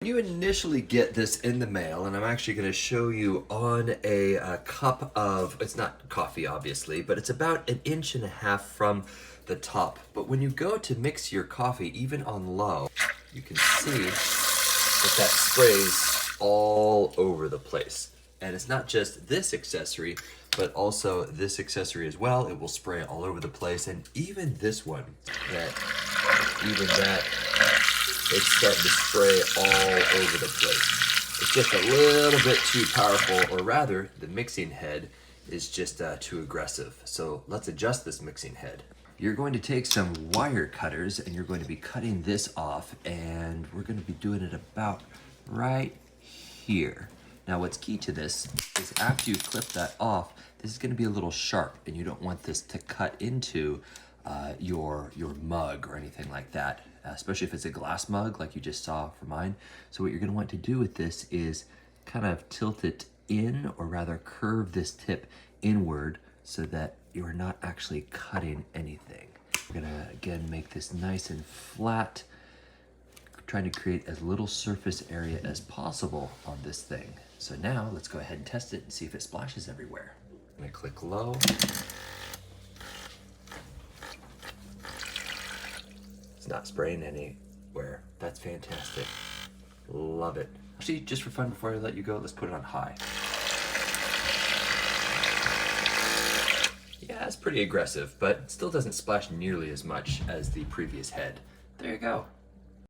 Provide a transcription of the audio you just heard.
you initially get this in the mail, and I'm actually going to show you on a cup of, it's not coffee obviously, but it's about 1.5 inches from the top. But when you go to mix your coffee, even on low, you can see that sprays all over the place. And it's not just this accessory, but also this accessory as well. It will spray all over the place, and even this one, it's starting to spray all over the place. It's just a little bit too powerful, or rather, the mixing head is just too aggressive. So let's adjust this mixing head. You're going to take some wire cutters and you're going to be cutting this off, and we're going to be doing it about right here. Now what's key to this is after you clip that off, this is going to be a little sharp, and you don't want this to cut into your mug or anything like that, especially if it's a glass mug like you just saw for mine. So what you're going to want to do with this is kind of tilt it in, or rather curve this tip inward so that you're not actually cutting anything. We're going to again make this nice and flat, trying to create as little surface area as possible on this thing. So now let's go ahead and test it and see if it splashes everywhere. I'm going to click low. Not spraying anywhere. That's fantastic. Love it. Actually, just for fun, before I let you go, let's put it on high. Yeah, it's pretty aggressive, but it still doesn't splash nearly as much as the previous head. There you go.